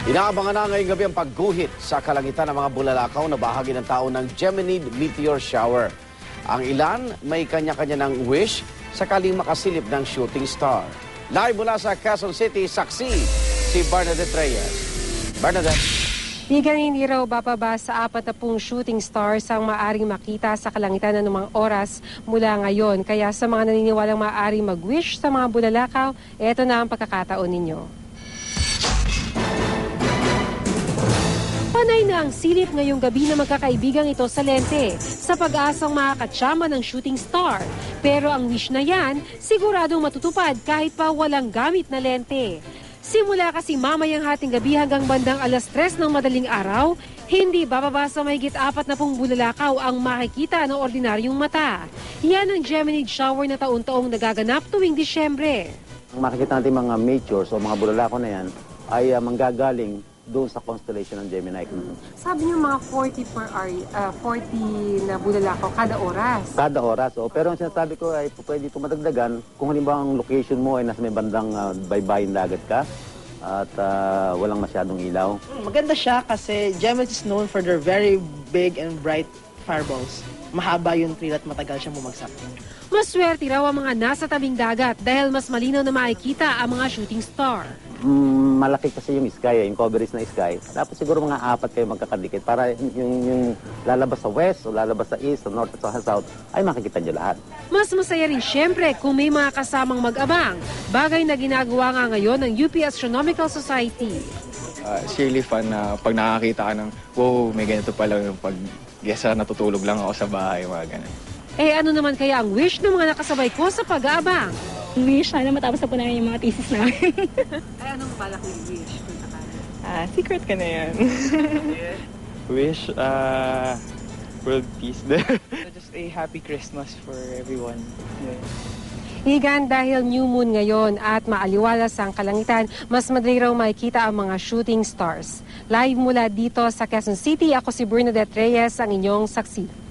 Inaabangan na ngayong gabi ang pagguhit sa kalangitan ng mga bulalakaw na bahagi ng taon ng Geminid Meteor Shower. Ang ilan may kanya-kanya ng wish sakaling makasilip ng shooting star. Live mula sa Quezon City, saksi si Bernadette Reyes. Bernadette. Hindi raw bababa sa 40 shooting stars ang maaring makita sa kalangitan ng anumang oras mula ngayon. Kaya sa mga naniniwalang maaring mag-wish sa mga bulalakaw, ito na ang pagkakataon ninyo. Panay na ang silip ngayong gabi na magkakaibigang ito sa lente sa pag-asang makakatsama ng shooting star. Pero ang wish na yan, siguradong matutupad kahit pa walang gamit na lente. Simula kasi mamayang hating gabi hanggang bandang 3:00 ng madaling araw, hindi bababa sa mahigit 40 bulalakaw ang makikita ng ordinaryong mata. Yan ang Geminid shower na taon-taong nagaganap tuwing Disyembre. Ang makikita natin mga meteors o mga bulalakaw na yan ay manggagaling doon sa constellation ng Gemini. Sabi niyo mga 40 na bulalakaw kada oras. Kada oras. Pero ang sinasabi ko ay pwede ito madagdagan kung halimbawa ang location mo ay nasa may bandang baybayin dagat ka at walang masyadong ilaw. Maganda siya kasi Gemini is known for their very big and bright fireballs. Mahaba yung trail at matagal siyang bumagsak. Maswerte raw ang mga nasa tabing dagat dahil mas malinaw na makikita ang mga shooting star. Malaki kasi yung sky, yung coverage na sky. Dapat siguro mga 4 kayo magkakadikit para yung lalabas sa west o lalabas sa east, sa north at sa south ay makikita nyo lahat. Mas masaya rin siyempre kung may mga kasamang mag-abang. Bagay na ginagawa nga ngayon ng UP Astronomical Society. It's really fun na pag nakakita ka ng, wow, may ganito pala yung pag natutulog lang ako sa bahay, mga ganun. Ano naman kaya ang wish ng mga nakasabay ko sa pag-aabang? Wish, sana matapos na po namin yung mga thesis namin. Anong balak yung wish? Secret ka na yan. Wish, world peace. Just a happy Christmas for everyone. Yeah. Igan, dahil new moon ngayon at maaliwalas ang kalangitan, mas madali raw makikita ang mga shooting stars. Live mula dito sa Quezon City, ako si Bernadette Reyes, ang inyong saksi.